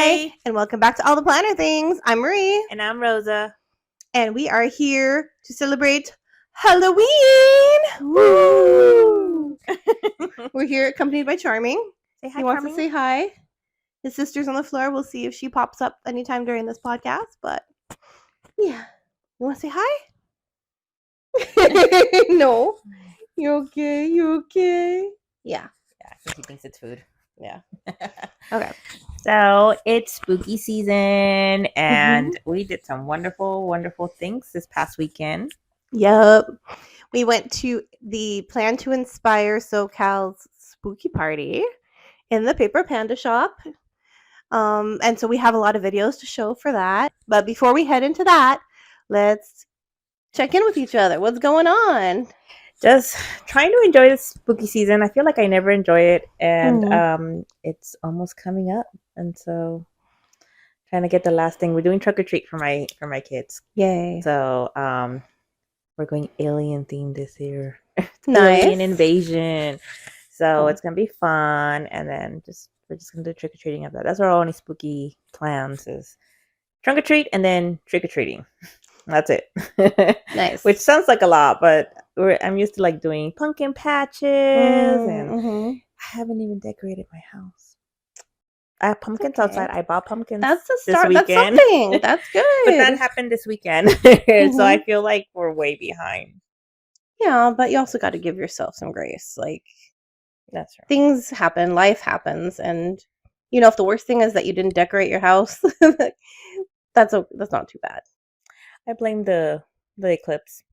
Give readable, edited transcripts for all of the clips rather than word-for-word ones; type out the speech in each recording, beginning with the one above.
Hi, and welcome back to All the Planner Things. I'm Marie. And I'm Rosa. And we are here to celebrate Halloween. Woo! We're here accompanied by Charming. Say hi, He wants Charming. to say hi. His sister's on the floor. We'll see if she pops up anytime during this podcast. But yeah, you want to say hi? No. You okay? You okay? Yeah. Yeah, because he thinks it's food. Yeah. Okay. So it's spooky season, and we did some wonderful, wonderful things this past weekend. Yep. We went to the Plan to Inspire SoCal's spooky party in the Paper Panda shop. And so we have a lot of videos to show for that. But before we head into that, let's check in with each other. What's going on? Just trying to enjoy the spooky season. I feel like I never enjoy it, and it's almost coming up, and so trying to get the last thing. We're doing trick or treat for my kids. Yay. So we're going alien themed this year. Nice. Alien invasion. So Cool. it's gonna be fun, and then we're just gonna do trick or treating after that. That's our only spooky plans is trunk or treat and then trick or treating. That's it. Nice. Which sounds like a lot, but I'm used to like doing pumpkin patches, and I haven't even decorated my house. I have pumpkins outside. I bought pumpkins. That's the start. This weekend. That's something. That's good. But that happened this weekend, so I feel like we're way behind. Yeah, but you also got to give yourself some grace. Like, that's right. Things happen, life happens, and if the worst thing is that you didn't decorate your house, that's not too bad. I blame the eclipse.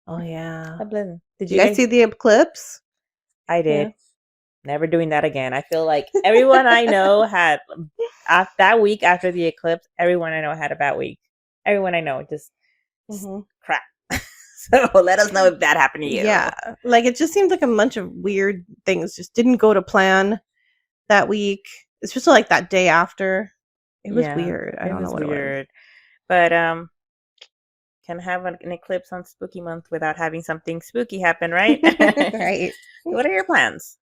Oh yeah. I blame. Did you guys see the eclipse? I did. Yeah. Never doing that again. I feel like everyone I know had that week after the eclipse. Everyone I know had a bad week. Everyone I know just crap. So let us know if that happened to you. Yeah, like it just seemed like a bunch of weird things just didn't go to plan that week. Especially like that day after. It was weird. I don't know what it was. But can have an eclipse on Spooky Month without having something spooky happen, right? Right. What are your plans?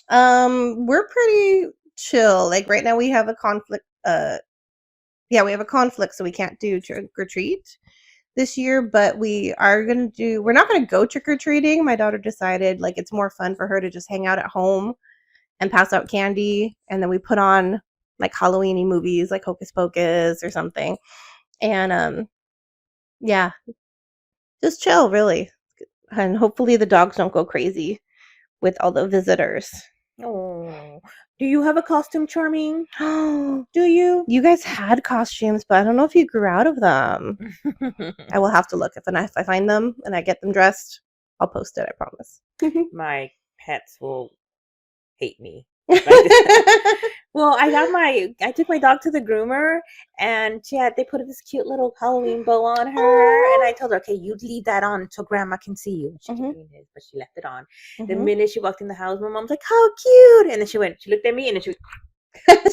We're pretty chill. Like right now we have a conflict. We have a conflict, so we can't do trick or treat this year, but we're not gonna go trick or treating. My daughter decided like it's more fun for her to just hang out at home and pass out candy, and then we put on like Halloween-y movies like Hocus Pocus or something. And yeah, just chill really. And hopefully the dogs don't go crazy with all the visitors. Oh, do you have a costume, Charming? Do you? You guys had costumes, but I don't know if you grew out of them. I will have to look. If I find them and I get them dressed, I'll post it, I promise. My pets will hate me. Well, I took my dog to the groomer, and they put this cute little Halloween bow on her, and I told her, okay, you leave that on so grandma can see you. She kept doing it, but she left it on. The minute she walked in the house, my mom's like, how cute, and then she looked at me, and then she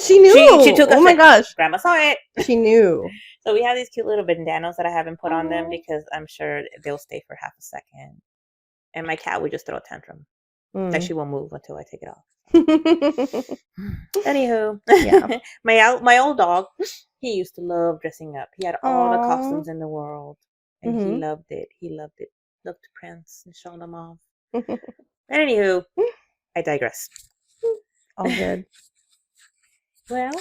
she knew. She took. Oh my gosh, grandma saw it. She knew. So we have these cute little bandanas that I haven't put on them because I'm sure they'll stay for half a second, and my cat would just throw a tantrum. Like she won't move until I take it off. Anywho, yeah. my old dog, he used to love dressing up. He had all the costumes in the world, and he loved it. Loved to prance and show them off. But anywho, I digress. All good. Well,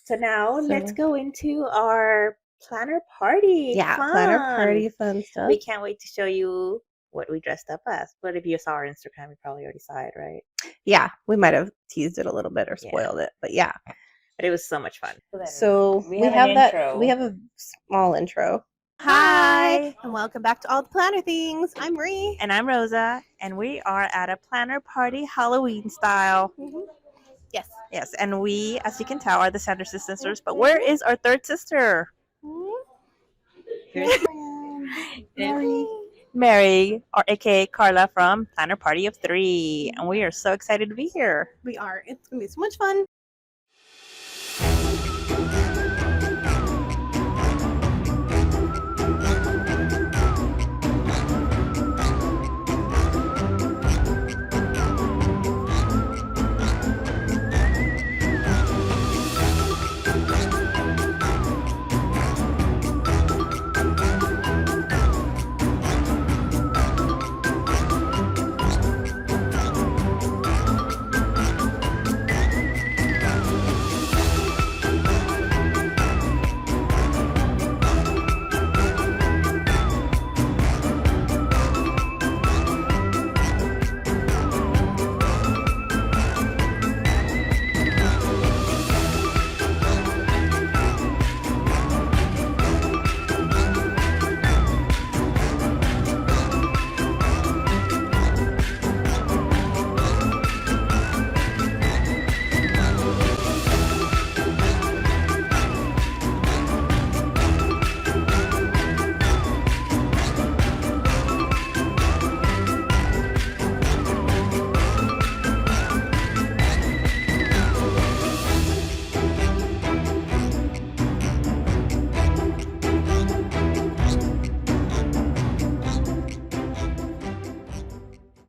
so now let's go into our planner party. Yeah, planner party fun stuff. We can't wait to show you what we dressed up as. But if you saw our Instagram, you probably already saw it, right? Yeah, we might have teased it a little bit or spoiled it, but yeah. But it was so much fun. So we have a small intro. Hi, and welcome back to All the Planner Things. I'm Marie. And I'm Rosa, and we are at a planner party Halloween style. Yes, and we, as you can tell, are the Sanderson sisters, but where is our third sister? Mary, or aka Carla from Planner Party of 3, and we are so excited to be here. We are. It's gonna be so much fun.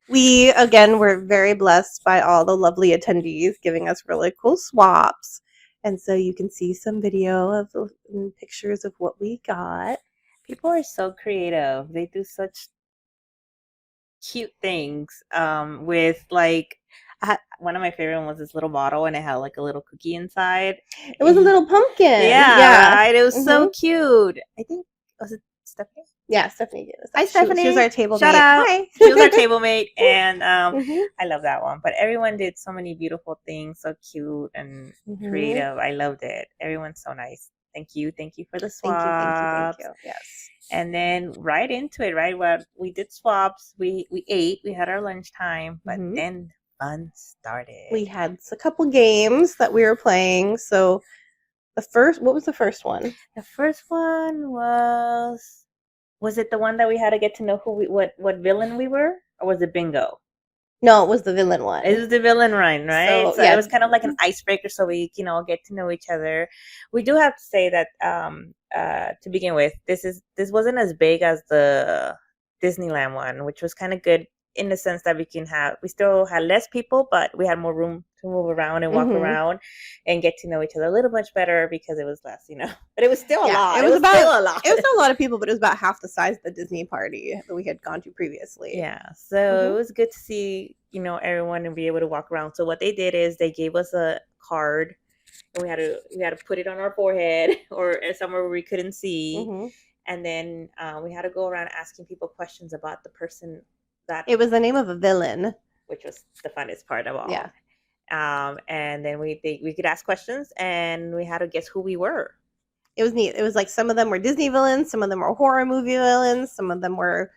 We, again, were very blessed by all the lovely attendees giving us really cool swaps. And so you can see some video of and pictures of what we got. People are so creative. They do such cute things with like one of my favorite ones was this little bottle and it had like a little cookie inside. It was a little pumpkin. Yeah, right. It was so cute. I think was it Stephanie? Yeah, Stephanie gave us that. Hi, Stephanie. She was our table Shout mate. out. Hi. She was our table mate, and I love that one. But everyone did so many beautiful things, so cute and creative. I loved it. Everyone's so nice. Thank you for the swaps. Thank you. Yes. And then right into it, right? Well, we did swaps. We ate. We had our lunchtime, but then fun started. We had a couple games that we were playing. So what was the first one? The first one was it the one that we had to get to know what villain we were, or was it bingo? No, it was the villain one. It was the villain one, right? So yeah, it was kind of like an icebreaker, so we get to know each other. We do have to say that to begin with, this wasn't as big as the Disneyland one, which was kind of good in the sense that we still had less people, but we had more room to move around and walk around and get to know each other a little much better because it was less, but it was still a lot. It was still a lot. It was still a lot of people, but it was about half the size of the Disney party that we had gone to previously. Yeah, so it was good to see, everyone and be able to walk around. So what they did is they gave us a card and we had to put it on our forehead or somewhere where we couldn't see. And then we had to go around asking people questions about the person that it was the name of a villain, which was the funnest part of all. Yeah. And then we could ask questions and we had to guess who we were. It was neat. It was like some of them were Disney villains, some of them were horror movie villains, some of them were.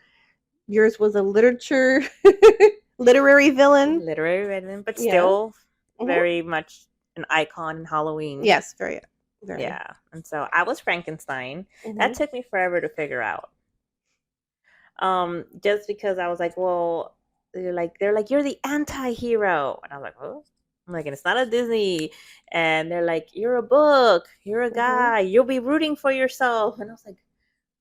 Yours was a literary villain, but still very much an icon in Halloween. Yes, very. Yeah, and so I was Frankenstein. That took me forever to figure out. Just because I was like, well, they're like you're the anti-hero, and I was like, oh, I'm like, and it's not a Disney, and they're like, you're a book, you're a guy, you'll be rooting for yourself, and I was like,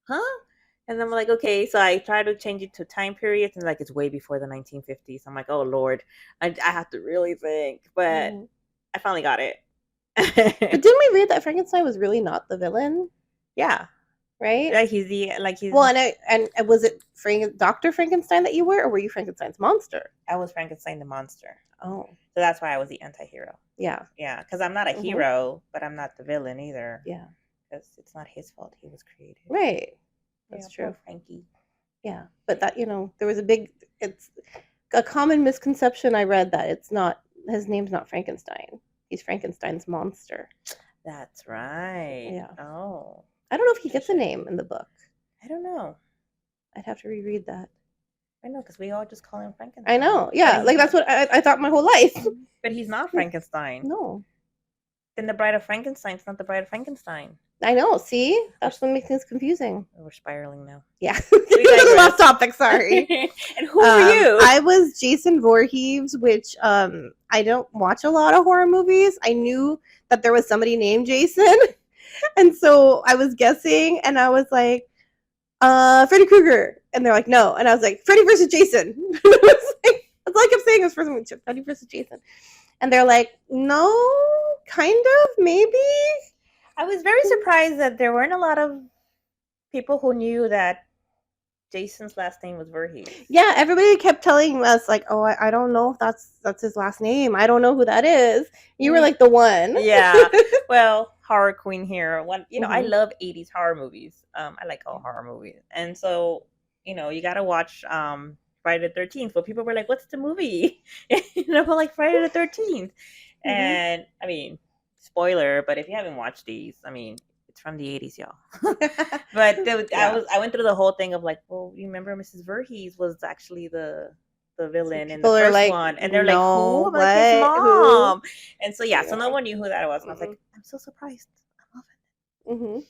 huh? And I'm like, okay, so I tried to change it to time periods, and like it's way before the 1950s. I'm like, oh Lord, I have to really think, but I finally got it. But didn't we read that Frankenstein was really not the villain? Yeah. Right? Like he's well, and was it Dr. Frankenstein that you were, or were you Frankenstein's monster? I was Frankenstein the monster. Oh. So that's why I was the anti-hero. Yeah. Yeah, because I'm not a hero, but I'm not the villain either. Yeah. Because it's not his fault he was created. Right. That's true. Poor Frankie. Yeah. But that, there was it's a common misconception I read that his name's not Frankenstein. He's Frankenstein's monster. That's right. Yeah. Oh. I don't know if he gets a name in the book. I don't know. I'd have to reread that. I know, because we all just call him Frankenstein. I know. Yeah, like that's what I thought my whole life. But he's not Frankenstein. No. Then the Bride of Frankenstein's not the Bride of Frankenstein. I know. See? That's what makes things confusing. We're spiraling now. Yeah. We lost topic. Sorry. And who were you? I was Jason Voorhees, which I don't watch a lot of horror movies. I knew that there was somebody named Jason. And so I was guessing, and I was like, Freddy Krueger. And they're like, no. And I was like, Freddy versus Jason. That's all I kept saying was Freddy versus Jason. And they're like, no, kind of, maybe. I was very surprised that there weren't a lot of people who knew that Jason's last name was Voorhees. Yeah, everybody kept telling us, like, oh, I don't know if that's his last name. I don't know who that is. You were like the one. Yeah. Well, horror queen here. I love 80s horror movies. I like all horror movies. And so, you got to watch Friday the 13th. But people were like, what's the movie? Like Friday the 13th. And, I mean, spoiler, but if you haven't watched these, I mean, it's from the 80s, y'all. But I went through the whole thing of like, well, you remember Mrs. Voorhees was actually the villain in the first one, and they're like, who? I'm like, his mom. Who? And so so no one knew who that was, and I was like, I'm so surprised. I'm loving it.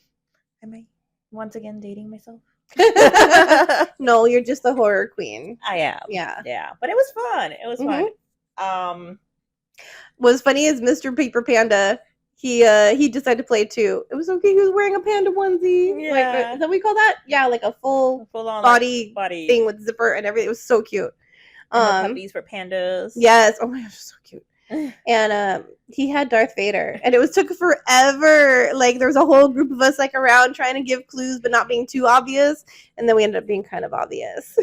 Am I once again dating myself? No, you're just a horror queen. I am. Yeah, but it was fun. It was fun. What's funny is Mr. Paper Panda. He decided to play too. It was okay. He was wearing a panda onesie. Yeah. Like, is that what we call that? Yeah, like a full on body thing with zipper and everything. It was so cute. And the puppies were pandas. Yes. Oh my gosh, so cute. And he had Darth Vader, and it took forever. Like there was a whole group of us like around trying to give clues, but not being too obvious. And then we ended up being kind of obvious.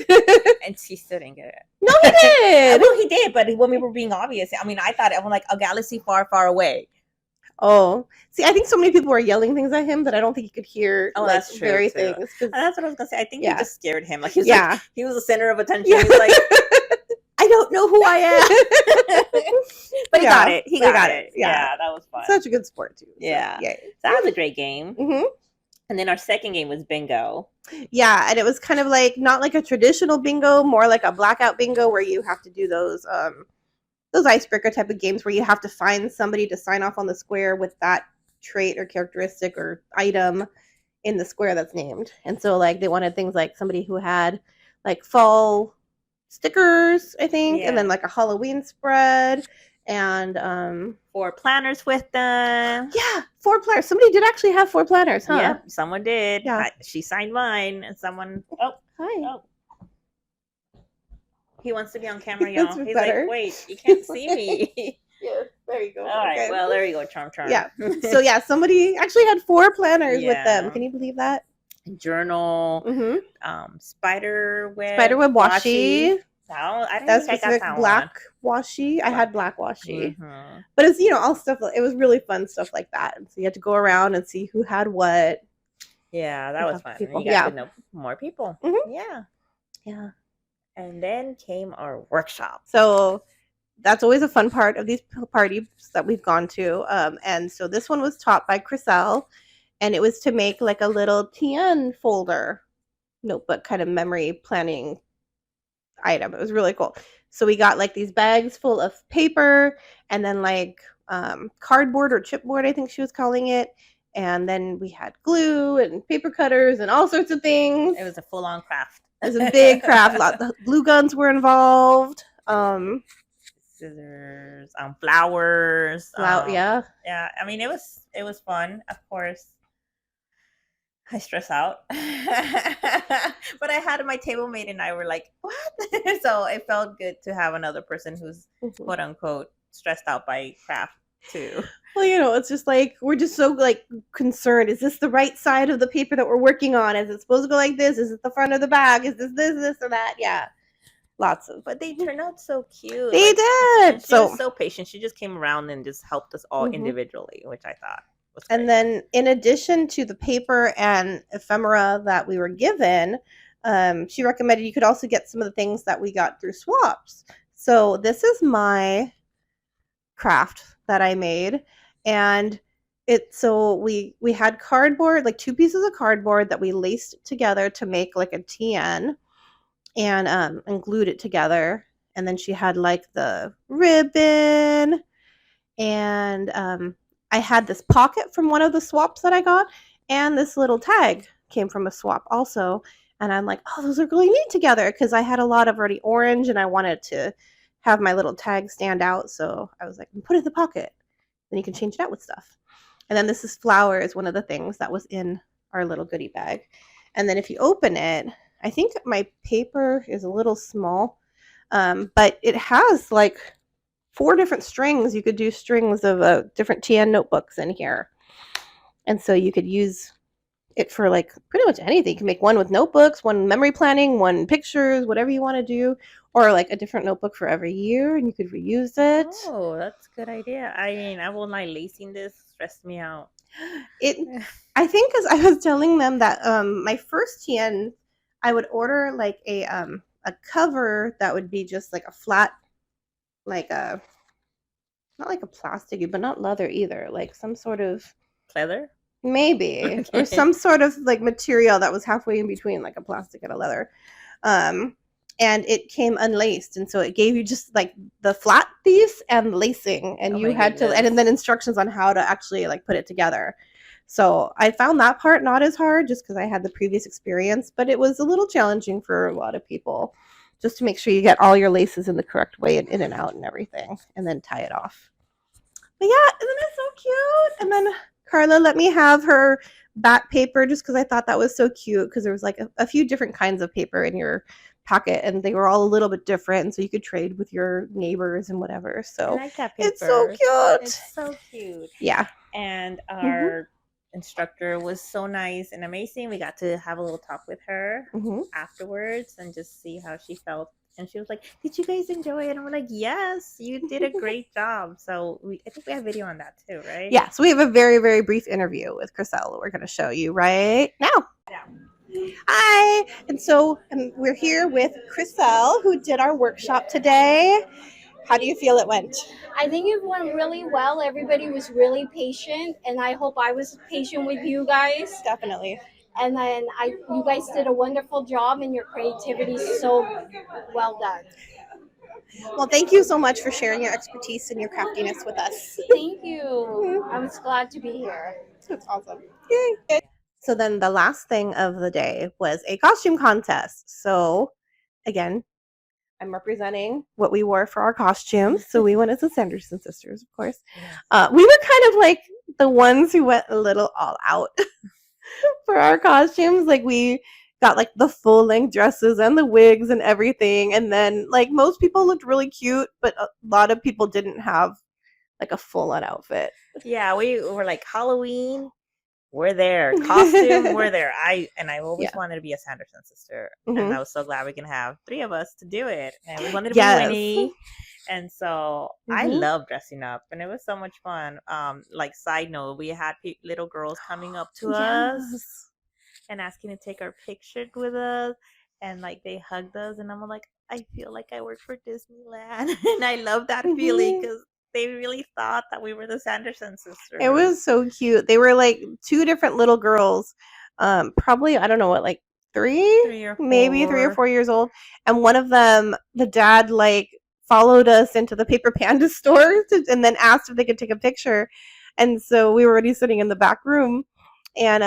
And she still didn't get it. No, he did. Well, he did, but when we were being obvious, I mean, I thought it was like a galaxy far, far away. Oh, see, I think so many people were yelling things at him that I don't think he could hear. Oh, like, that's true. very Too. things. And that's what I was gonna say. I think Yeah. you just scared him. Like he was Yeah. like he was the center of attention. Yeah. He was like, I don't know who I am. But he Yeah, got it. He got it. Yeah. Yeah, that was fun. Such a good sport too. So, Yeah. yeah. So that was a great game. hmm And then our second game was bingo. Yeah, and it was kind of like not like a traditional bingo, more like a blackout bingo where you have to do those icebreaker type of games where you have to find somebody to sign off on the square with that trait or characteristic or item in the square that's named. And so like they wanted things like somebody who had like fall stickers, I think, and then like a Halloween spread and 4 planners with them. yeah, 4 planners. Somebody did actually have 4 planners, huh? Yeah, someone did. Yeah. She signed mine, and someone. Oh, Hi. oh. He wants to be on camera, That's y'all. He's better. like, wait, you can't see me. Yeah, there you go. All right, Okay. well, there you go, charm. Yeah. So yeah, somebody actually had 4 planners with them. Yeah. Can you believe that? Journal, spider web washi. I don't That's think I got specific that black washi. I had black washi, but it's all stuff. It was really fun stuff like that. And so you had to go around and see who had what. Yeah, that was fun. People. You got to know more people. Mhm. Yeah. And then came our workshop. So that's always a fun part of these parties that we've gone to. And so this one was taught by Chriselle, and it was to make like a little TN folder notebook kind of memory planning item. It was really cool. So we got like these bags full of paper and then like cardboard or chipboard, I think she was calling it. And then we had glue and paper cutters and all sorts of things. It was a full-on craft. It was a big craft. The glue guns were involved. Scissors, flowers. Yeah. I mean, it was fun. Of course, I stress out, but I had my table mate and I were like, what? So it felt good to have another person who's quote unquote stressed out by craft too. Well, it's just like we're just so like concerned. Is this the right side of the paper that we're working on? Is it supposed to go like this? Is it the front of the bag? Is this or that? Yeah, lots of. But they turned out so cute. They did. She was so patient. She just came around and just helped us all individually, which I thought was great. And then, in addition to the paper and ephemera that we were given, she recommended you could also get some of the things that we got through swaps. So this is my craft that I made. And we had cardboard, like 2 pieces of cardboard that we laced together to make like a TN and glued it together. And then she had like the ribbon and I had this pocket from one of the swaps that I got, and this little tag came from a swap also. And I'm like, oh, those are really neat together because I had a lot of already orange and I wanted to have my little tag stand out. So I was like, put it in the pocket. Then you can change it out with stuff. And then this is flowers, one of the things that was in our little goodie bag. And then if you open it, I think my paper is a little small, but it has like 4 different strings. You could do strings of different TN notebooks in here. And so you could use it for like pretty much anything. You can make one with notebooks, one memory planning, one pictures, whatever you want to do, or like a different notebook for every year, and you could reuse it. Oh, that's a good idea. I mean, I will not lacing this stressed me out. I think because I was telling them that my first TN, I would order like a cover that would be just like a flat, like a not like a plastic, but not leather either, like some sort of leather. Maybe. Okay. Or some sort of like material that was halfway in between like a plastic and a leather. And it came unlaced, and so it gave you just like the flat piece and lacing, and you had to and then instructions on how to actually like put it together. So I found that part not as hard just because I had the previous experience, but it was a little challenging for a lot of people just to make sure you get all your laces in the correct way and in and out and everything, and then tie it off. But yeah, isn't it so cute? And then Carla let me have her back paper just because I thought that was so cute, because there was like a few different kinds of paper in your packet, and they were all a little bit different, so you could trade with your neighbors and whatever. I So like that it's so paper. cute. It's so cute. Yeah. And Mm-hmm. our instructor was so nice and amazing. We got to have a little talk with her Mm-hmm. afterwards and just see how she felt. And she was like, "Did you guys enjoy it?" And we're like, "Yes, you did a great job." So I think we have video on that too, right? Yeah. So we have a very, very brief interview with Chriselle that we're going to show you right now. Hi. And so we're here with Chriselle, who did our workshop today. How do you feel it went? I think it went really well. Everybody was really patient, and I hope I was patient with you guys. Definitely. And then you guys did a wonderful job, and your creativity is so well done. Well, thank you so much for sharing your expertise and your craftiness with us. Thank you. I was glad to be here. That's awesome. Yay. So then the last thing of the day was a costume contest. So again, I'm representing what we wore for our costumes. So we went as the Sanderson sisters, of course. We were kind of like the ones who went a little all out for our costumes. Like we got like the full length dresses and the wigs and everything. And then like most people looked really cute, but a lot of people didn't have like a full on outfit. Yeah, we were like Halloween. We're there. Costume, we're there. I've always wanted to be a Sanderson sister. Mm-hmm. And I was so glad we can have 3 of us to do it. And we wanted to Yes. be Winnie. And so I love dressing up, and it was so much fun. Like side note, we had little girls coming up to us and asking to take our picture with us, and like they hugged us, and I'm like, I feel like I work for Disneyland, and I love that feeling because they really thought that we were the Sanderson sisters. It was so cute. They were like 2 different little girls, probably I don't know what, like 3 or 4. maybe 3 or 4 years old, and one of them, the dad like followed us into the Paper Panda store and then asked if they could take a picture, and so we were already sitting in the back room, and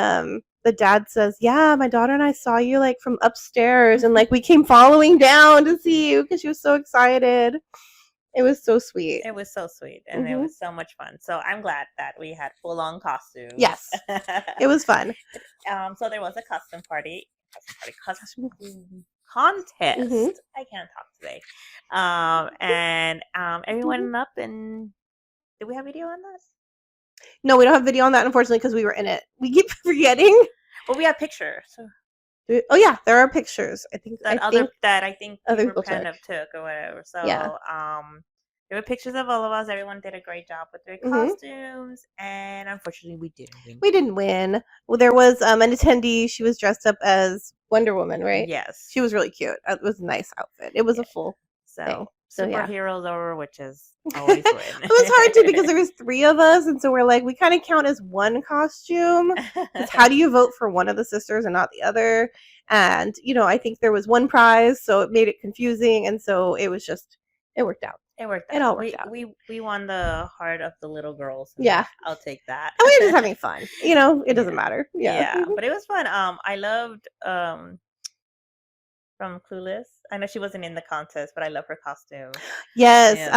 the dad says, "Yeah, my daughter and I saw you like from upstairs, and like we came following down to see you because she was so excited." It was so sweet. It was so sweet, and it was so much fun. So I'm glad that we had full-on costumes. Yes, it was fun. So there was a costume contest. I can't talk today. And everyone went up, and did we have video on this? No, we don't have video on that, unfortunately, because we were in it. We keep forgetting. Well, we have pictures. Oh yeah, there are pictures. I think other people kind of took or whatever. So there were pictures of all of us. Everyone did a great job with their costumes, and unfortunately, we didn't win. We didn't win. Well, there was an attendee. She was dressed up as Wonder Woman, right? Yes, she was really cute. It was a nice outfit. It was a full thing. So superheroes over witches always win. It was hard too because there was 3 of us, and so we're like, we kind of count as one costume. How do you vote for one of the sisters and not the other? And I think there was one prize, so it made it confusing, and so it was just it worked out. It worked out. It all worked out. We won the heart of the little girls. Yeah, I'll take that. And we were just having fun. It doesn't matter. Yeah, but it was fun. I loved from Clueless. I know she wasn't in the contest, but I love her costume. Yes.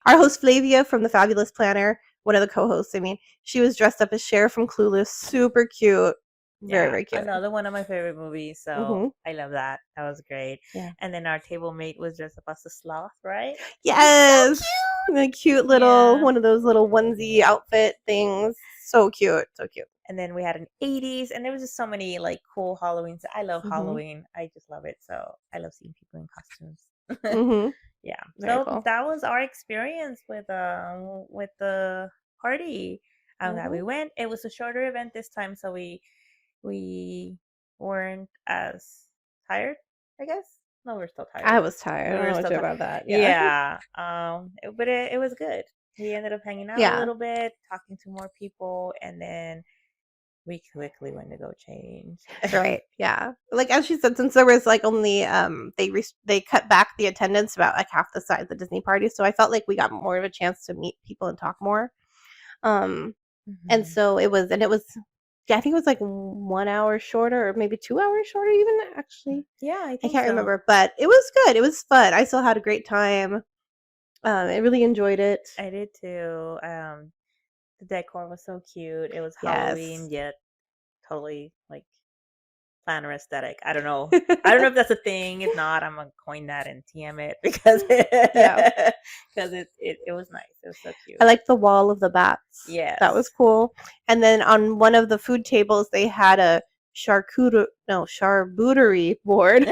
Our host Flavia from the Fabulous Planner, one of the co-hosts, she was dressed up as Cher from Clueless. Super cute. Very, very cute. Another one of my favorite movies, so I love that. That was great. Yeah. And then our table mate was dressed up as a sloth, right? Yes. So cute. The cute little one of those little onesie outfit things. So cute. So cute. And then we had an 80s, and there was just so many like cool Halloweens. I love Halloween. I just love it. So I love seeing people in costumes. Yeah. Very cool. That was our experience with the party. That we went. It was a shorter event this time, so we weren't as tired, I guess. No, we're still tired. I was tired. I don't know about that. Yeah. But it was good. We ended up hanging out a little bit, talking to more people, and then we quickly went to go change. Right. Yeah. Like as she said, since there was like only they cut back the attendance about like half the size of the Disney party, so I felt like we got more of a chance to meet people and talk more. And so it was I think it was like 1 hour shorter, or maybe 2 hours shorter even, actually. Yeah, I can't remember, but it was good. It was fun. I still had a great time. I really enjoyed it. I did too. The decor was so cute. It was Halloween, yet totally like planner aesthetic. I don't know. I don't know if that's a thing. If not, I'm gonna coin that and TM it because because it was nice. It was so cute. I like the wall of the bats. Yes. That was cool. And then on one of the food tables, they had a charcuterie board.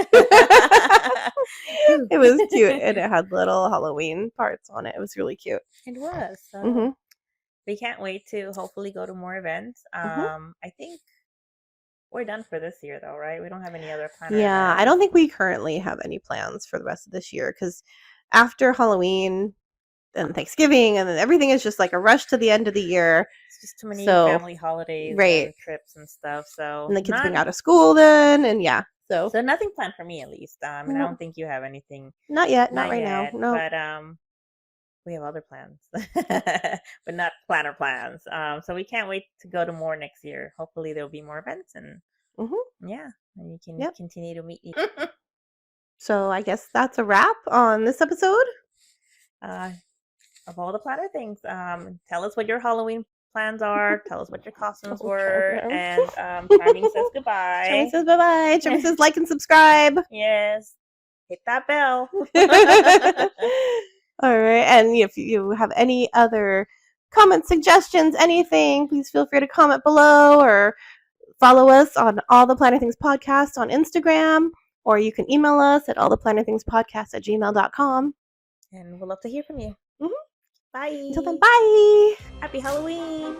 It was cute, and it had little Halloween parts on it. It was really cute. It was. So Mhm. we can't wait to hopefully go to more events. I think we're done for this year, though, right? We don't have any other planner Yeah, I events. don't think we currently have any plans for the rest of this year because after Halloween and Thanksgiving, and then everything is just like a rush to the end of the year. It's just too many So, family holidays right. and trips and stuff. So And the kids being out of school then, and yeah. So nothing planned for me at least. And I No. don't think you have anything. not yet, not right now. yet, No. But we have other plans, but not planner plans. So we can't wait to go to more next year. Hopefully there'll be more events and yeah, and you can continue to meet. So I guess that's a wrap on this episode. Of all the planner things, tell us what your Halloween plans are. Tell us what your costumes were, and Charming says goodbye. Charming says bye-bye. Charming says like and subscribe. Yes, hit that bell. All right, and if you have any other comments, suggestions, anything, please feel free to comment below or follow us on All the Planner Things Podcast on Instagram, or you can email us at alltheplannerthingspodcast@gmail.com. And we'll love to hear from you. Bye. Until then, bye. Happy Halloween.